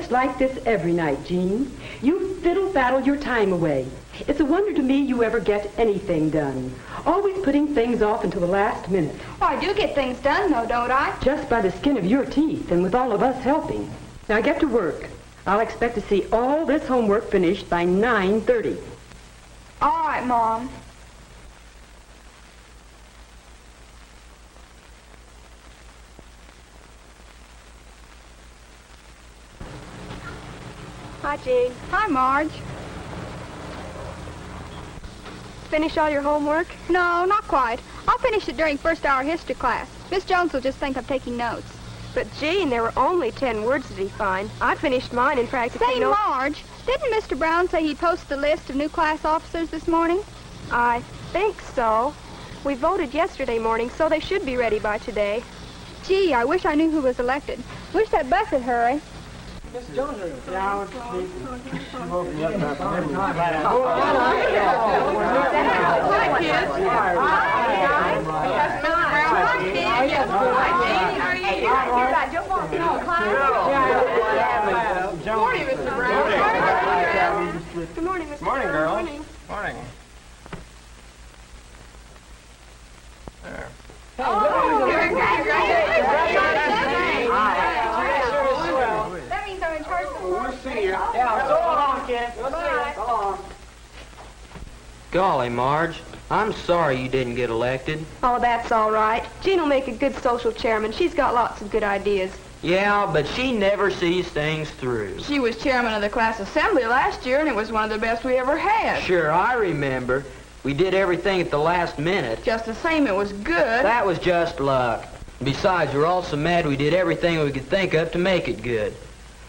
Like this every night, Jean. You fiddle-faddle your time away. It's a wonder to me you ever get anything done. Always putting things off until the last minute. Oh, I do get things done, though, don't I? Just by the skin of your teeth and with all of us helping. Now get to work. I'll expect to see all this homework finished by 9:30. All right, Mom. Hi, Jean. Hi, Marge. Finish all your homework? No, not quite. I'll finish it during first hour history class. Miss Jones will just think I'm taking notes. But, Jean, there were only 10 words to define. I finished mine in practically Say, Marge, didn't Mr. Brown say he'd post the list of new class officers this morning? I think so. We voted yesterday morning, so they should be ready by today. Gee, I wish I knew who was elected. Wish that bus would hurry. Miss Jones. Yeah, Morning, Mr. Brown. Good morning, Mr. Morning, girl. Morning. Morning. There. That means I'm in charge of the We'll see you. Yeah, so long, kid. We'll see you. So long. Golly, Marge, I'm sorry you didn't get elected. Oh, that's all right. Jean will make a good social chairman. She's got lots of good ideas. Yeah, but she never sees things through. She was chairman of the class assembly last year, and it was one of the best we ever had. Sure, I remember. We did everything at the last minute. Just the same, it was good. That was just luck. Besides, we're all so mad we did everything we could think of to make it good.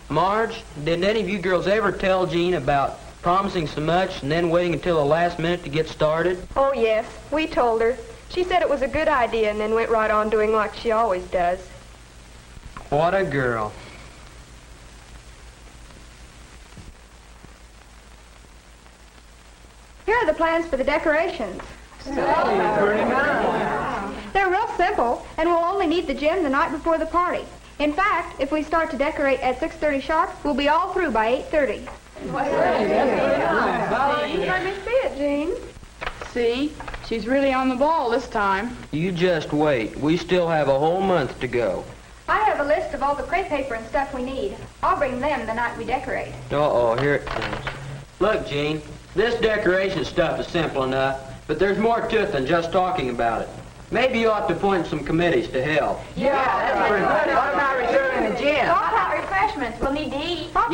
Marge, didn't any of you girls ever tell Jean about promising so much and then waiting until the last minute to get started? Oh, yes. We told her. She said it was a good idea and then went right on doing like she always does. What a girl. Here are the plans for the decorations. They're real simple, and we'll only need the gym the night before the party. In fact, if we start to decorate at 6:30 sharp, we'll be all through by 8:30. Let me see it, Jean. See? She's really on the ball this time. You just wait. We still have a whole month to go. I have a list of all the crepe paper and stuff we need. I'll bring them the night we decorate. Uh-oh, here it comes. Look, Jean, this decoration stuff is simple enough, but there's more to it than just talking about it. Maybe you ought to appoint some committees to help. Yeah, that's pretty good. What about reserving the gym? What about refreshments? We'll need to eat. Quiet.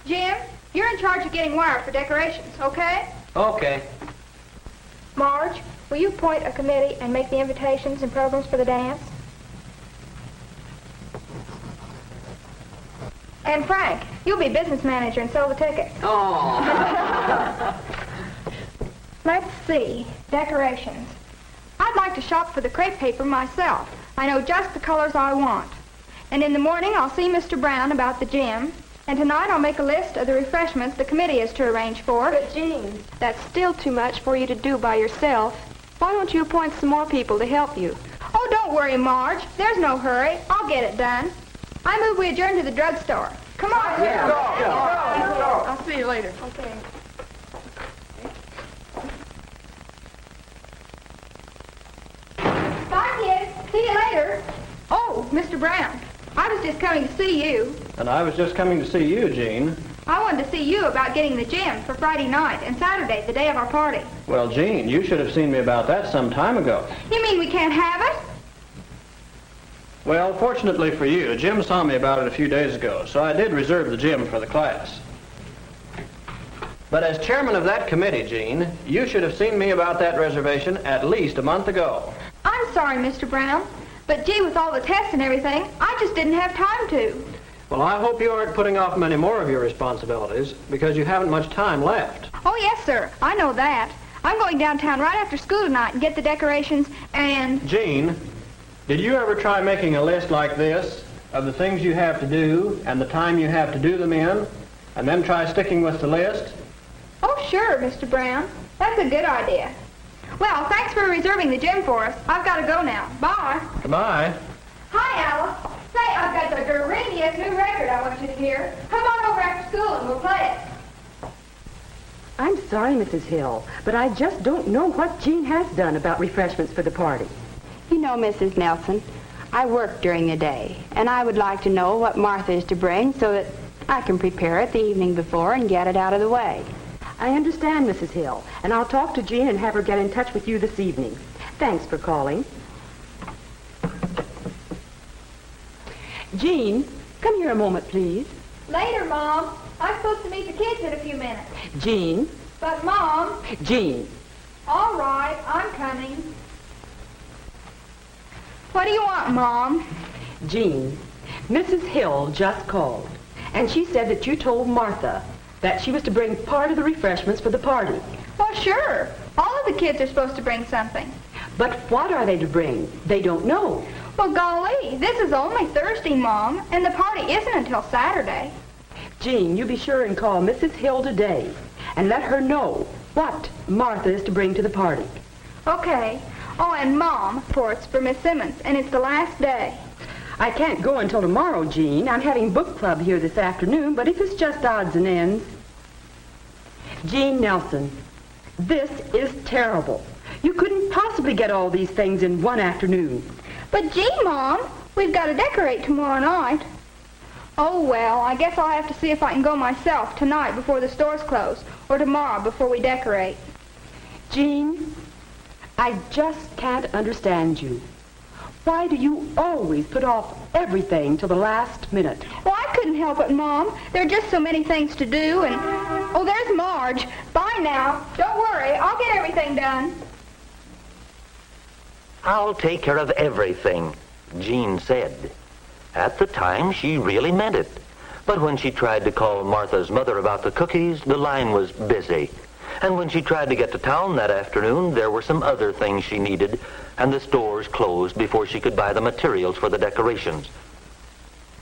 Jim, you're in charge of getting wire for decorations, okay? Okay. Marge, will you appoint a committee and make the invitations and programs for the dance? And Frank, you'll be business manager and sell the tickets. Oh. Let's see. Decorations. I'd like to shop for the crepe paper myself. I know just the colors I want. And in the morning, I'll see Mr. Brown about the gym. And tonight I'll make a list of the refreshments the committee is to arrange for. But, Jean, that's still too much for you to do by yourself. Why don't you appoint some more people to help you? Oh, don't worry, Marge. There's no hurry. I'll get it done. I move we adjourn to the drugstore. Come on. Yeah. Go. I'll see you later. Okay. Bye, kids. See you later. Oh, Mr. Brown, I was just coming to see you. And I was just coming to see you, Jean. I wanted to see you about getting the gym for Friday night and Saturday, the day of our party. Well, Jean, you should have seen me about that some time ago. You mean we can't have it? Well, fortunately for you, Jim saw me about it a few days ago, so I did reserve the gym for the class. But as chairman of that committee, Jean, you should have seen me about that reservation at least a month ago. I'm sorry, Mr. Brown, but gee, with all the tests and everything, I just didn't have time to. Well, I hope you aren't putting off many more of your responsibilities, because you haven't much time left. Oh, yes, sir. I know that. I'm going downtown right after school tonight and get the decorations and... Jean, did you ever try making a list like this of the things you have to do and the time you have to do them in, and then try sticking with the list? Oh, sure, Mr. Brown. That's a good idea. Well, thanks for reserving the gym for us. I've got to go now. Bye. Goodbye. Hi, Alice. Say, I've got the greatest new record I want you to hear. Come on over after school and we'll play it. I'm sorry, Mrs. Hill, but I just don't know what Jean has done about refreshments for the party. You know, Mrs. Nelson, I work during the day, and I would like to know what Martha is to bring so that I can prepare it the evening before and get it out of the way. I understand, Mrs. Hill, and I'll talk to Jean and have her get in touch with you this evening. Thanks for calling. Jean, come here a moment, please. Later, Mom. I'm supposed to meet the kids in a few minutes. Jean. But, Mom... Jean. All right, I'm coming. What do you want, Mom? Jean, Mrs. Hill just called, and she said that you told Martha that she was to bring part of the refreshments for the party. Well, sure. All of the kids are supposed to bring something. But what are they to bring? They don't know. Well, golly, this is only Thursday, Mom, and the party isn't until Saturday. Jean, you be sure and call Mrs. Hill today and let her know what Martha is to bring to the party. Okay. Oh, and Mom, reports for Miss Simmons, and it's the last day. I can't go until tomorrow, Jean. I'm having book club here this afternoon, but if it's just odds and ends... Jean Nelson, this is terrible. You couldn't possibly get all these things in one afternoon. But gee, Mom, we've got to decorate tomorrow night. Oh, well, I guess I'll have to see if I can go myself tonight before the stores close, or tomorrow before we decorate. Jean, I just can't understand you. Why do you always put off everything till the last minute? Well, I couldn't help it, Mom. There are just so many things to do, and... Oh, there's Marge. Bye now. Don't worry, I'll get everything done. I'll take care of everything, Jean said. At the time, she really meant it. But when she tried to call Martha's mother about the cookies, the line was busy. And when she tried to get to town that afternoon, there were some other things she needed, and the stores closed before she could buy the materials for the decorations.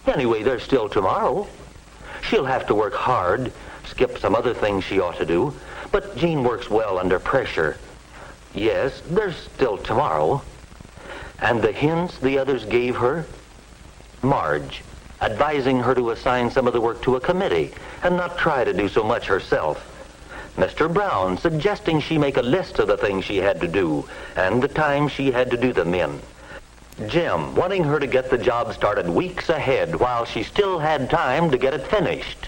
Anyway, there's still tomorrow. She'll have to work hard, skip some other things she ought to do, but Jean works well under pressure. Yes, there's still tomorrow. And the hints the others gave her? Marge, advising her to assign some of the work to a committee and not try to do so much herself. Mr. Brown suggesting she make a list of the things she had to do and the time she had to do them in. Jim wanting her to get the job started weeks ahead while she still had time to get it finished.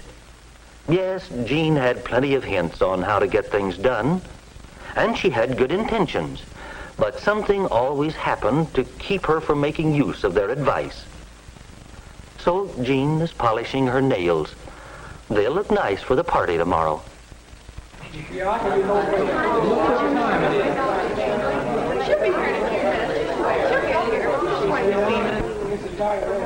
Yes, Jean had plenty of hints on how to get things done, and she had good intentions, but something always happened to keep her from making use of their advice. So Jean is polishing her nails. They'll look nice for the party tomorrow.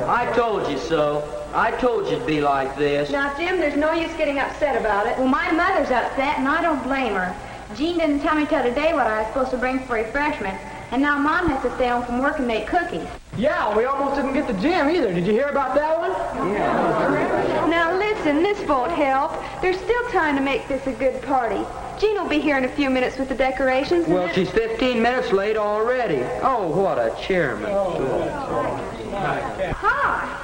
I told you so. I told you it'd be like this. Now, Jim, there's no use getting upset about it. Well, my mother's upset, and I don't blame her. Jean didn't tell me till today what I was supposed to bring for refreshments, and now Mom has to stay home from work and make cookies. Yeah, we almost didn't get the gym either. Did you hear about that one? Now, listen. Listen, this won't help. There's still time to make this a good party. Jean will be here in a few minutes with the decorations. Well, she's 15 minutes late already. Oh, what a chairman. Hi.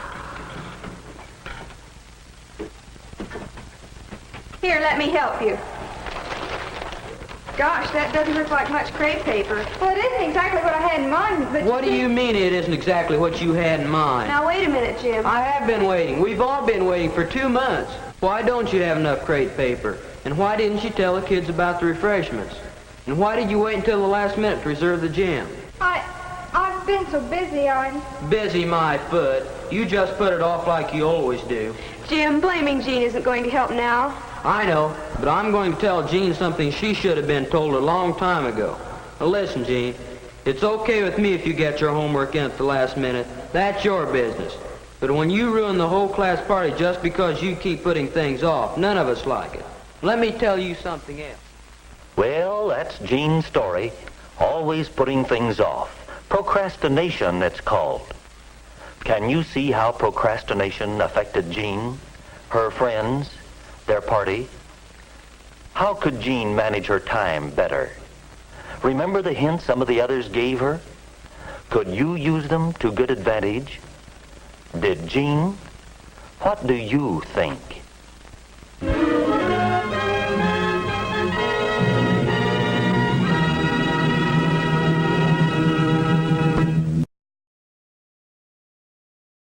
Here, let me help you. Gosh, that doesn't look like much crepe paper. Well, it isn't exactly what I had in mind, but... What do you mean it isn't exactly what you had in mind? Now, wait a minute, Jim. I have been waiting. We've all been waiting for 2 months. Why don't you have enough crepe paper? And why didn't you tell the kids about the refreshments? And why did you wait until the last minute to reserve the gym? I've been so busy, Busy my foot. You just put it off like you always do. Jim, blaming Jean isn't going to help now. I know, but I'm going to tell Jean something she should have been told a long time ago. Now listen, Jean, it's okay with me if you get your homework in at the last minute. That's your business. But when you ruin the whole class party just because you keep putting things off, none of us like it. Let me tell you something else. Well, that's Jean's story. Always putting things off. Procrastination, it's called. Can you see how procrastination affected Jean, her friends, their party? How could Jean manage her time better? Remember the hints some of the others gave her? Could you use them to good advantage? Did Jean? What do you think?